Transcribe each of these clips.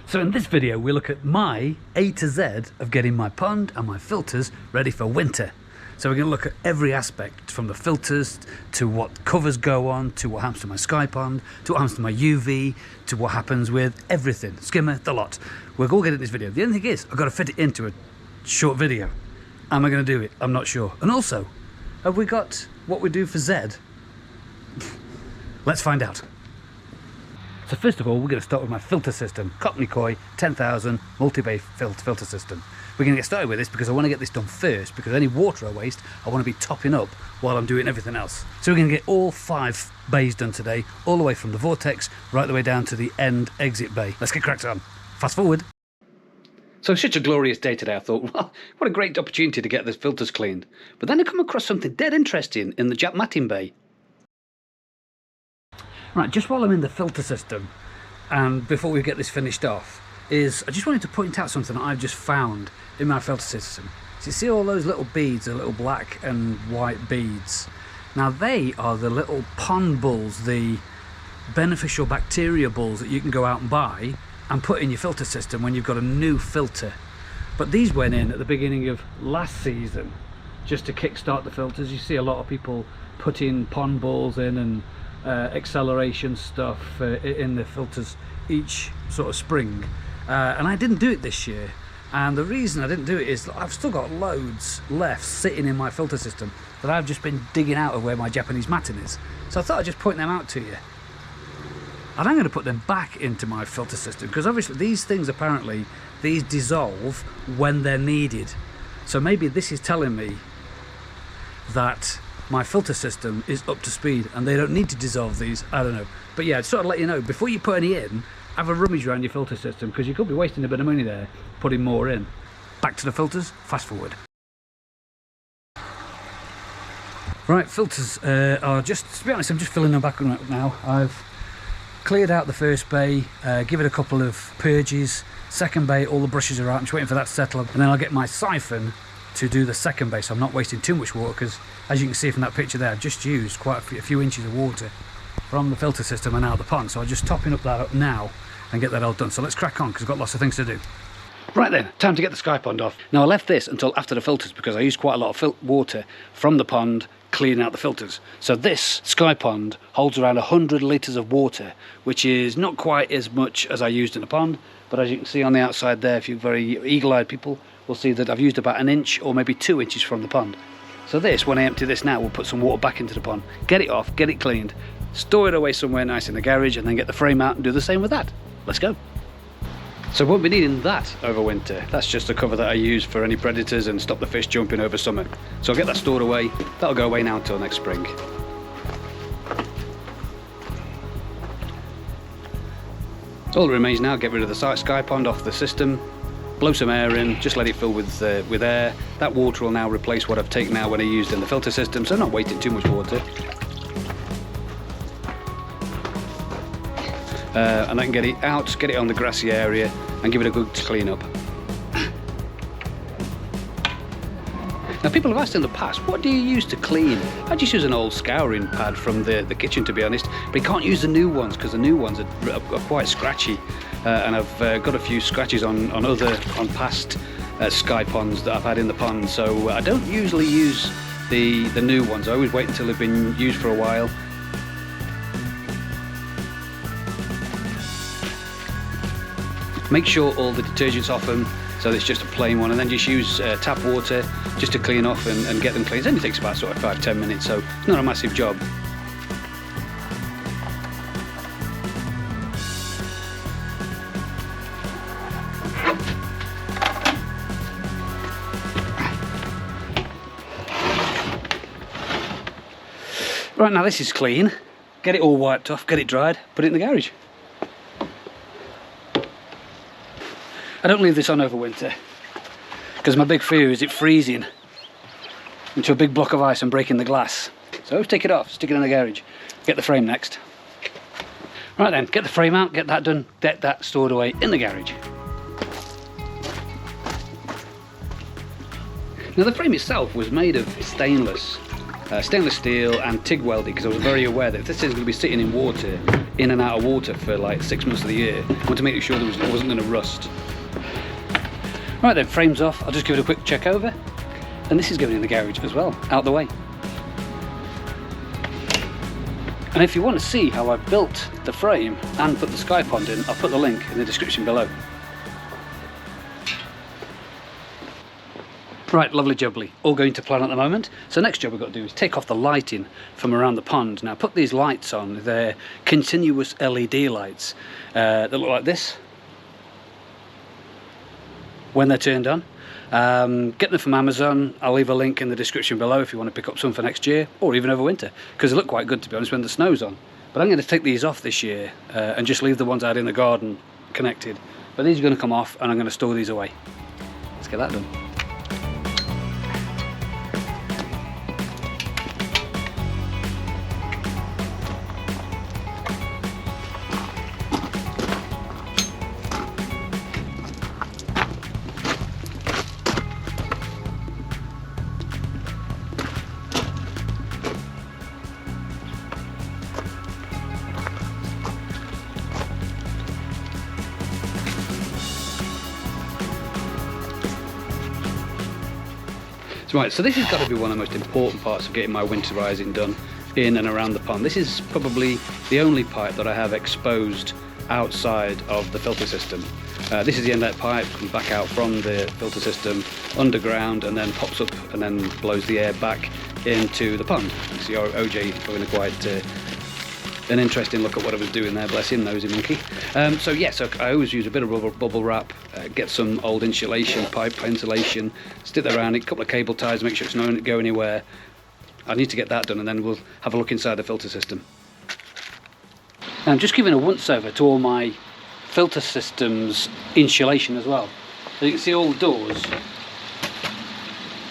So in this video we look at my A to Z of getting my pond and my filters ready for winter. So we're going to look at every aspect, from the filters to what covers go on, to what happens to my sky pond, to what happens to my UV, to what happens with everything, skimmer, the lot. We're all getting this video. The only thing is, I've got to fit it into a short video. Am I going to do it? I'm not sure. And also, have we got what we do for Z? Let's find out. So first of all, we're going to start with my filter system, Kactoily 10,000 Multibay filter system. We're going to get started with this because I want to get this done first, because any water I waste, I want to be topping up while I'm doing everything else. So we're going to get all 5 bays done today, all the way from the vortex, right the way down to the end exit bay. Let's get cracked on. Fast forward. So such a glorious day today, I thought, well, what a great opportunity to get the filters cleaned. But then I come across something dead interesting in the Jack Matting bay. Right, just while I'm in the filter system, and before we get this finished off, I just wanted to point out something that I've just found in my filter system. So you see all those little beads, the little black and white beads? Now they are the little pond bulls, the beneficial bacteria bulls that you can go out and buy and put in your filter system when you've got a new filter. But these went in at the beginning of last season, just to kickstart the filters. You see a lot of people putting pond balls in and acceleration stuff in the filters each sort of spring, and I didn't do it this year. And the reason I didn't do it is that I've still got loads left sitting in my filter system that I've just been digging out of where my Japanese matting is. So I thought I'd just point them out to you. And I'm going to put them back into my filter system, because obviously these things, apparently these dissolve when they're needed. So maybe this is telling me that my filter system is up to speed and they don't need to dissolve these. I don't know. But yeah, I'd sort of let you know, before you put any in, have a rummage around your filter system, because you could be wasting a bit of money there putting more in. Back to the filters, fast forward. Right, filters are just, to be honest, I'm just filling them back up now. I've cleared out the first bay, give it a couple of purges. Second bay, all the brushes are out. I'm just waiting for that to settle up, and then I'll get my siphon to do the second bay, so I'm not wasting too much water, because as you can see from that picture there, I've just used quite a few inches of water from the filter system and out of the pond. So I'm just topping up that up now and get that all done. So let's crack on, because I've got lots of things to do. Right then, time to get the sky pond off. Now I left this until after the filters because I used quite a lot of water from the pond cleaning out the filters. So this sky pond holds around 100 litres of water, which is not quite as much as I used in the pond, but as you can see on the outside there, if you're very eagle-eyed people, will see that I've used about 1 inch or maybe 2 inches from the pond. So this, when I empty this now, we'll put some water back into the pond, get it off, get it cleaned, store it away somewhere nice in the garage, and then get the frame out and do the same with that. Let's go. So I won't be needing that over winter. That's just a cover that I use for any predators and stop the fish jumping over summer. So I'll get that stored away. That'll go away now until next spring. All that remains now, get rid of the sky pond off the system, blow some air in, just let it fill with air. That water will now replace what I've taken out when I used in the filter system, so I'm not wasting too much water. And I can get it out, get it on the grassy area and give it a good clean up. Now people have asked in the past, what do you use to clean? I just use an old scouring pad from the kitchen, to be honest, but you can't use the new ones because the new ones are quite scratchy, and I've got a few scratches on past sky ponds that I've had in the pond, so I don't usually use the new ones. I always wait until they've been used for a while. Make sure all the detergent's off them, so it's just a plain one, and then just use tap water just to clean off and get them clean. It only takes about sort of 5-10 minutes, so it's not a massive job. Right, now this is clean. Get it all wiped off, get it dried, put it in the garage. I don't leave this on over winter, because my big fear is it freezing into a big block of ice and breaking the glass. So I always take it off, stick it in the garage, get the frame next. Right then, get the frame out, get that done, get that stored away in the garage. Now the frame itself was made of stainless, stainless steel and TIG welded, because I was very aware that if this is going to be sitting in water, in and out of water for like 6 months of the year, I want to make sure it wasn't going to rust. Right then, frames off, I'll just give it a quick check over, and this is going in the garage as well, out the way. And if you want to see how I built the frame and put the sky pond in, I'll put the link in the description below. Right, lovely jubbly, all going to plan at the moment. So next job we've got to do is take off the lighting from around the pond. Now put these lights on, they're continuous LED lights that look like this when they're turned on. Get them from Amazon. I'll leave a link in the description below if you want to pick up some for next year, or even over winter, because they look quite good, to be honest, when the snow's on. But I'm going to take these off this year and just leave the ones out in the garden connected. But these are going to come off and I'm going to store these away. Let's get that done. Right, so this has got to be one of the most important parts of getting my winterizing done in and around the pond. This is probably the only pipe that I have exposed outside of the filter system. This is the inlet pipe, comes back out from the filter system underground and then pops up and then blows the air back into the pond. You see OJ having a quite an interesting look at what I was doing there, bless him, nosy monkey. So I always use a bit of bubble wrap, get some old insulation, pipe insulation, stick that around it, a couple of cable ties, make sure it's not going to go anywhere. I need to get that done and then we'll have a look inside the filter system. Now I'm just giving a once over to all my filter systems insulation as well. So you can see all the doors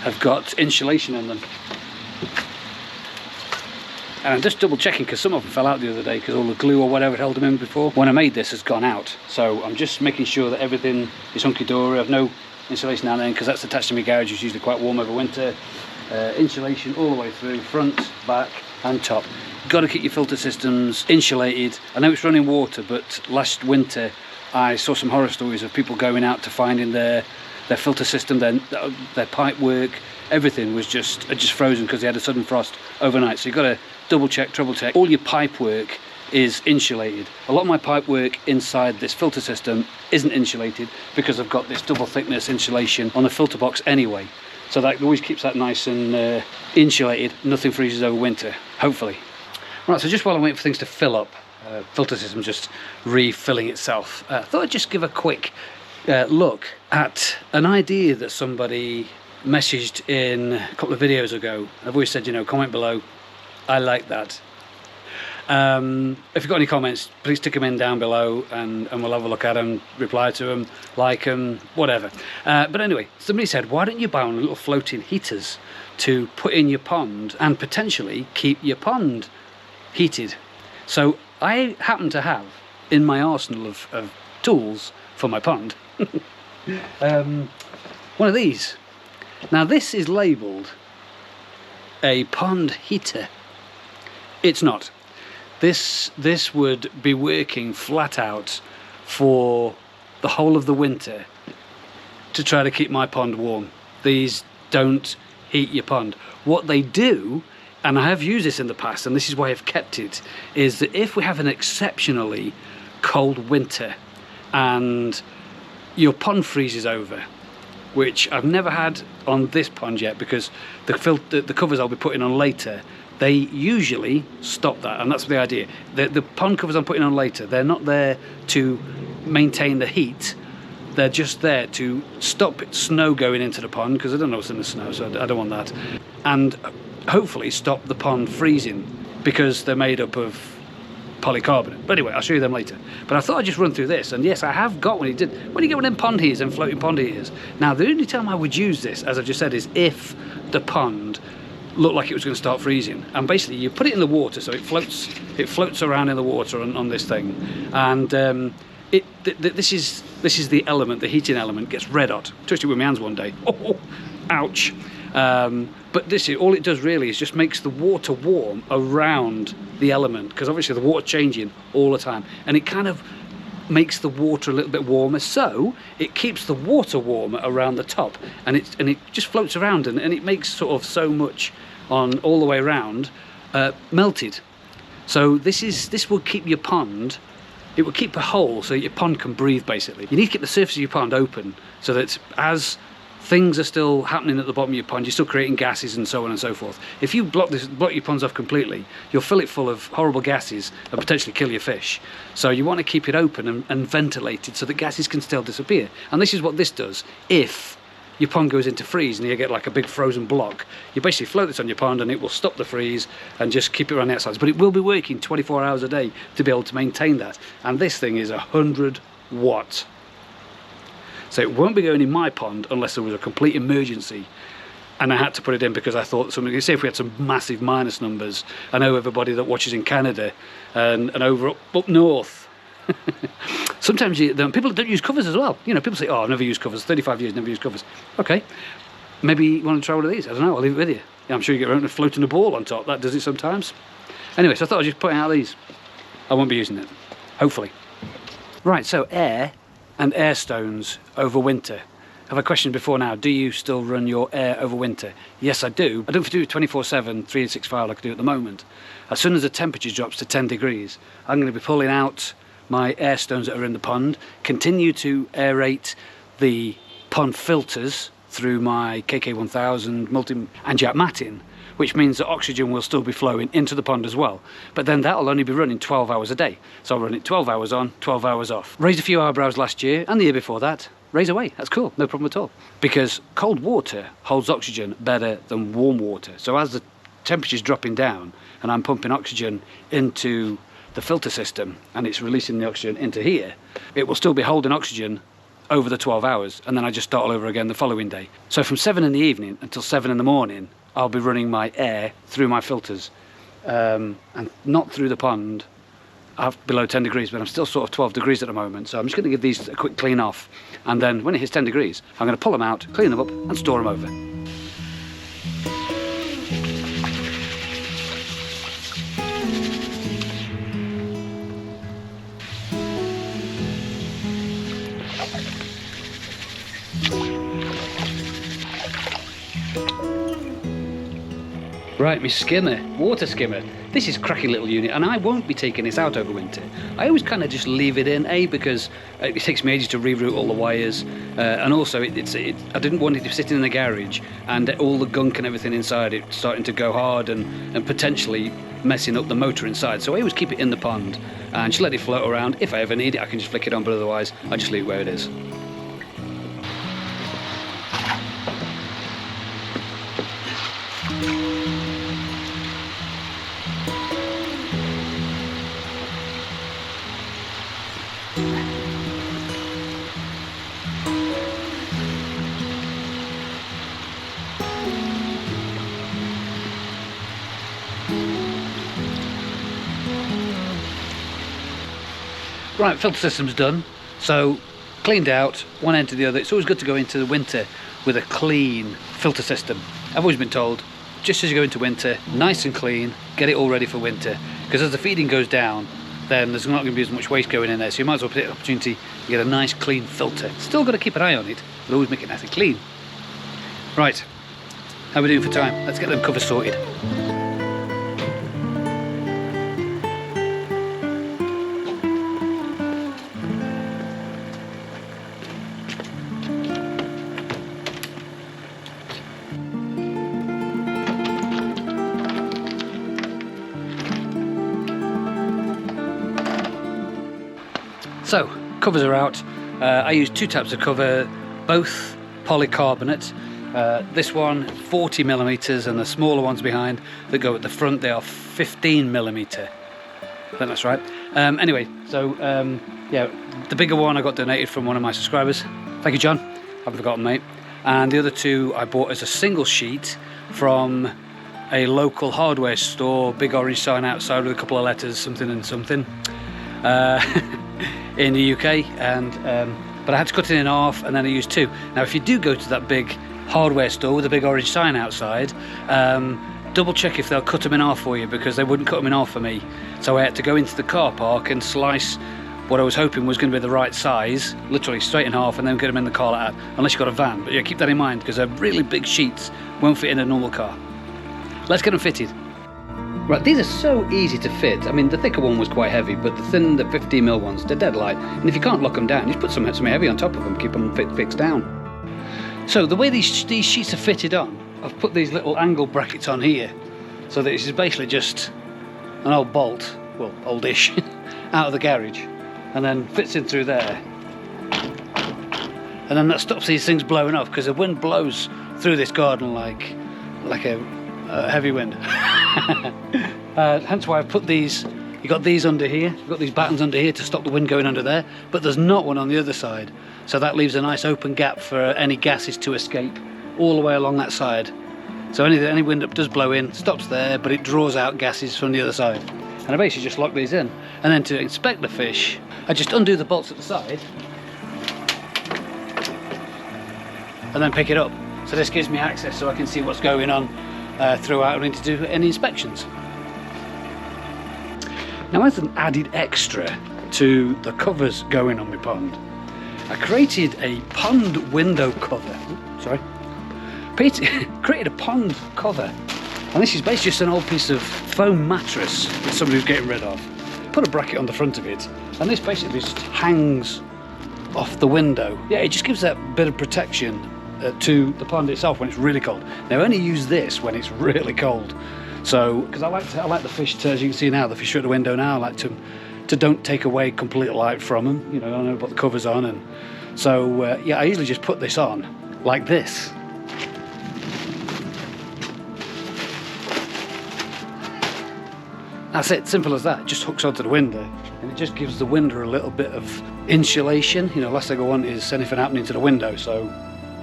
have got insulation in them. And I'm just double checking because some of them fell out the other day because all the glue or whatever held them in before when I made this has gone out. So I'm just making sure that everything is hunky-dory. I've no insulation down there because that's attached to my garage. It's usually quite warm over winter. Insulation all the way through, front, back and top. You've got to keep your filter systems insulated. I know it's running water, but last winter I saw some horror stories of people going out to finding their filter system, their pipe work, everything was just frozen because they had a sudden frost overnight. So you've got to double check, triple check. All your pipe work is insulated. A lot of my pipe work inside this filter system isn't insulated because I've got this double thickness insulation on the filter box anyway. So that always keeps that nice and insulated. Nothing freezes over winter, hopefully. Right, so just while I'm waiting for things to fill up, filter system just refilling itself. I thought I'd just give a quick look at an idea that somebody messaged in a couple of videos ago. I've always said, you know, comment below. I like that. If you've got any comments, please stick them in down below and we'll have a look at them, reply to them, like them, whatever. But anyway, somebody said, why don't you buy one of little floating heaters to put in your pond and potentially keep your pond heated? So I happen to have in my arsenal of tools for my pond one of these. Now this is labelled a pond heater. It's not. This would be working flat out for the whole of the winter to try to keep my pond warm. These don't heat your pond. What they do, and I have used this in the past, and this is why I've kept it, is that if we have an exceptionally cold winter and your pond freezes over, which I've never had on this pond yet because the covers I'll be putting on later, they usually stop that, and that's the idea. The pond covers I'm putting on later, they're not there to maintain the heat, they're just there to stop snow going into the pond, because I don't know what's in the snow, so I don't want that, and hopefully stop the pond freezing because they're made up of polycarbonate. But anyway, I'll show you them later. But I thought I'd just run through this, and yes, I have got one. When you get one of them pond heaters and floating pond heaters. Now, the only time I would use this, as I've just said, is if the pond looked like it was going to start freezing. And basically, you put it in the water, so it floats around in the water on this thing, and this is the element, the heating element gets red hot. Touched it with my hands one day. Oh, ouch. But this is all it does really is just makes the water warm around the element, because obviously the water's changing all the time, and it kind of makes the water a little bit warmer, so it keeps the water warmer around the top, and it just floats around, and it makes sort of so much on all the way around melted. So this will keep your pond, it will keep a hole so your pond can breathe basically. You need to keep the surface of your pond open so that as things are still happening at the bottom of your pond, you're still creating gases and so on and so forth. If you block your ponds off completely, you'll fill it full of horrible gases and potentially kill your fish. So you want to keep it open and ventilated so that gases can still disappear. And this is what this does. If your pond goes into freeze and you get like a big frozen block, you basically float this on your pond and it will stop the freeze and just keep it around the outsides. But it will be working 24 hours a day to be able to maintain that. And this thing is 100 watt. So it won't be going in my pond unless there was a complete emergency and I had to put it in because I thought something. Say if we had some massive minus numbers. I know everybody that watches in Canada and over up north. Sometimes people don't use covers as well. You know, people say, "Oh, I've never used covers. 35 years, never used covers." Okay, maybe you want to try one of these. I don't know. I'll leave it with you. Yeah, I'm sure you get around to floating a ball on top. That does it sometimes. Anyway, so I thought I'd just put out these. I won't be using it, hopefully. Right. So air and air stones over winter. Have I questioned before now, do you still run your air over winter? Yes, I do. I don't do it 24/7, 365 like I do at the moment. As soon as the temperature drops to 10 degrees, I'm going to be pulling out my air stones that are in the pond, continue to aerate the pond filters through my KK1000 multi-angiac matting, which means that oxygen will still be flowing into the pond as well. But then that'll only be running 12 hours a day. So I'll run it 12 hours on, 12 hours off. Raised a few eyebrows last year and the year before that. Raise away, that's cool, no problem at all. Because cold water holds oxygen better than warm water. So as the temperature's dropping down and I'm pumping oxygen into the filter system and it's releasing the oxygen into here, it will still be holding oxygen over the 12 hours, and then I just start all over again the following day. So from 7 in the evening until 7 in the morning, I'll be running my air through my filters, and not through the pond below 10 degrees, but I'm still sort of 12 degrees at the moment. So I'm just going to give these a quick clean off, and then when it hits 10 degrees, I'm going to pull them out, clean them up and store them over. Right, my skimmer, water skimmer. This is a cracky little unit, and I won't be taking this out over winter. I always kind of just leave it in, because it takes me ages to reroute all the wires, and also I didn't want it to sit in the garage and all the gunk and everything inside it starting to go hard and potentially messing up the motor inside. So I always keep it in the pond and just let it float around. If I ever need it, I can just flick it on, but otherwise I just leave it where it is. Right, filter system's done, so cleaned out one end to the other. It's always good to go into the winter with a clean filter system. I've always been told, just as you go into winter, nice and clean, get it all ready for winter, because as the feeding goes down, then there's not going to be as much waste going in there, so you might as well take the opportunity to get a nice clean filter. Still got to keep an eye on it, but always make it nice and clean. Right, how are we doing for time? Let's get them covers sorted. So, covers are out. I use two types of cover, both polycarbonate. This one 40 millimeters, and the smaller ones behind that go at the front, they are 15 millimeter. I think that's right. Anyway, so yeah, the bigger one I got donated from one of my subscribers. Thank you, John. Haven't forgotten, mate. And the other two I bought as a single sheet from a local hardware store, big orange sign outside with a couple of letters, something and something. In the UK, and but I had to cut it in half, and then I used two. Now if you do go to that big hardware store with a big orange sign outside. Double check if they'll cut them in half for you, because they wouldn't cut them in half for me. So I had to go into the car park and slice what I was hoping was going to be the right size, literally straight in half, and then get them in the car like that, unless you've got a van. But yeah, keep that in mind, because they're really big sheets, won't fit in a normal car. Let's get them fitted. Right, these are so easy to fit. I mean, the thicker one was quite heavy, but the thin, the 15mm ones, they're dead light. And if you can't lock them down, just put something heavy on top of them, keep them fixed down. So the way these sheets are fitted on, I've put these little angle brackets on here, so that it's basically just an old bolt, well, oldish, out of the garage, and then fits in through there. And then that stops these things blowing off, because the wind blows through this garden like a heavy wind. Hence why I've put these, you've got these under here, you've got these battens under here to stop the wind going under there, but there's not one on the other side. So that leaves a nice open gap for any gases to escape all the way along that side. So any wind that does blow in stops there, but it draws out gases from the other side. And I basically just lock these in. And then to inspect the fish, I just undo the bolts at the side and then pick it up. So this gives me access so I can see what's going on throughout. I need to do any inspections. Now, as an added extra to the covers going on my pond, I created a pond window cover. Created a pond cover, and this is basically just an old piece of foam mattress that somebody was getting rid of. Put a bracket on the front of it, and this basically just hangs off the window. Yeah, it just gives that bit of protection to the pond itself when it's really cold. Now, I only use this when it's really cold. So, because I like the fish to, as you can see now, the fish are at the window now. I like to don't take away complete light from them. You know, I know put the covers on, and so yeah, I usually just put this on like this. That's it, simple as that. It just hooks onto the window, and it just gives the window a little bit of insulation. You know, last thing I want is anything happening to the window. So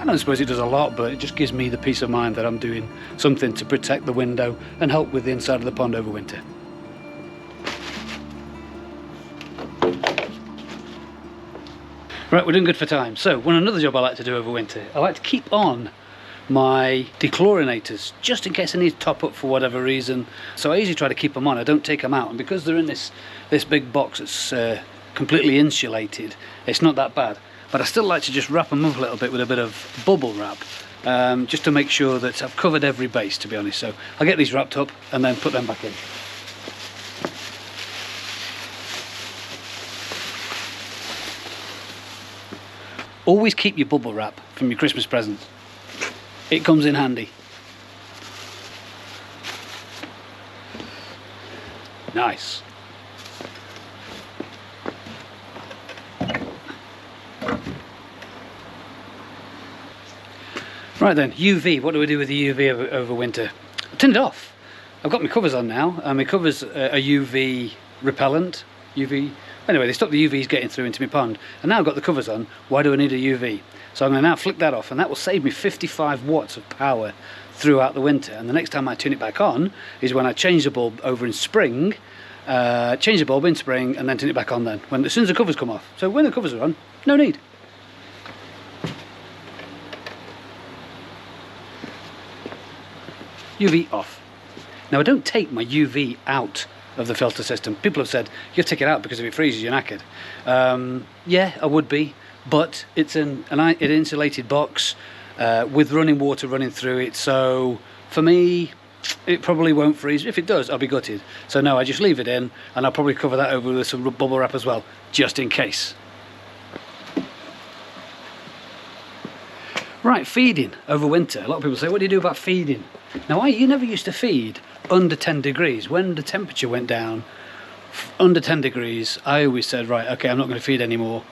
I don't suppose it does a lot, but it just gives me the peace of mind that I'm doing something to protect the window and help with the inside of the pond over winter. Right, we're doing good for time. So, another job I like to do over winter, I like to keep on my dechlorinators, just in case I need to top up for whatever reason. So I usually try to keep them on, I don't take them out, and because they're in this big box that's completely insulated, it's not that bad. But I still like to just wrap them up a little bit with a bit of bubble wrap, just to make sure that I've covered every base, to be honest. So I'll get these wrapped up and then put them back in. Always keep your bubble wrap from your Christmas presents. It comes in handy. Nice. Right then, UV. What do we do with the UV over winter? I turned it off. I've got my covers on now, and my covers are UV repellent. Anyway, they stop the UVs getting through into my pond. And now I've got the covers on, why do I need a UV? So I'm going to now flick that off, and that will save me 55 watts of power throughout the winter. And the next time I turn it back on is when I change the bulb over in spring, change the bulb in spring, and then turn it back on then, as soon as the covers come off. So when the covers are on, no need. UV off. Now, I don't take my UV out of the filter system. People have said, you have to take it out because if it freezes you're knackered. Yeah, I would be, but it's an insulated box with running water running through it, so for me it probably won't freeze. If it does, I'll be gutted. So no, I just leave it in, and I'll probably cover that over with some bubble wrap as well, just in case. Right, feeding over winter. A lot of people say, what do you do about feeding? Now, you never used to feed under 10 degrees. When the temperature went down under 10 degrees, I always said, right, okay, I'm not going to feed anymore.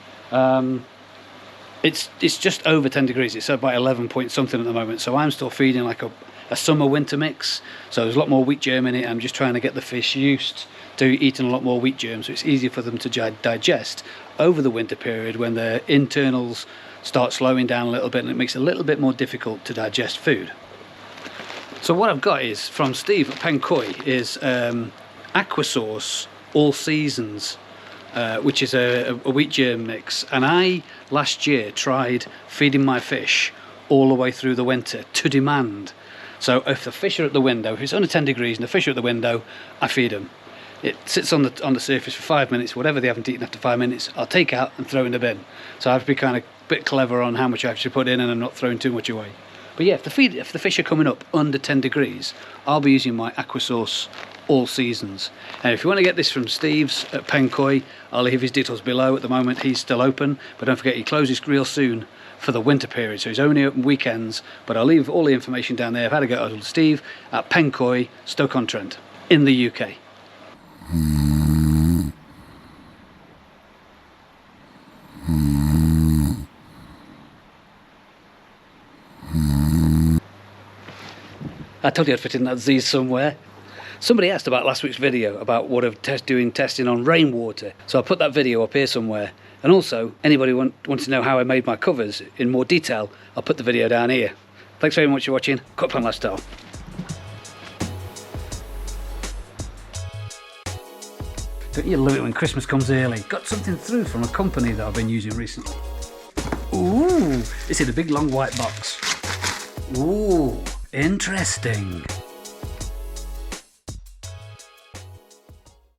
It's just over 10 degrees. It's about 11 point something at the moment. So I'm still feeding like a summer-winter mix. So there's a lot more wheat germ in it. I'm just trying to get the fish used to eating a lot more wheat germ, so it's easier for them to digest over the winter period when their internals start slowing down a little bit, and it makes it a little bit more difficult to digest food. So what I've got is from Steve at Peng is Aquasource All Seasons, which is a wheat germ mix, and I last year tried feeding my fish all the way through the winter to demand. So if the fish are at the window, if it's under 10 degrees and the fish are at the window, I feed them. It sits on the surface for 5 minutes, whatever they haven't eaten after 5 minutes, I'll take out and throw in the bin. So I have to be kind of a bit clever on how much I actually put in, and I'm not throwing too much away. But yeah, if the fish are coming up under 10 degrees, I'll be using my aqua source all seasons. And if you want to get this from Steve's at Peng, I'll leave his details below. At the moment he's still open, but don't forget he closes real soon for the winter period, so he's only open weekends, but I'll leave all the information down there. I've had a go at Steve at Peng, Stoke-on-Trent in the UK. I told you I'd fit in that Z somewhere. Somebody asked about last week's video about what of doing testing on rainwater, so I'll put that video up here somewhere. And also, anybody wants to know how I made my covers in more detail, I'll put the video down here. Thanks very much for watching. Cut Plan Lifestyle. Don't you love it when Christmas comes early? Got something through from a company that I've been using recently. Ooh, it's in a big long white box. Ooh, interesting.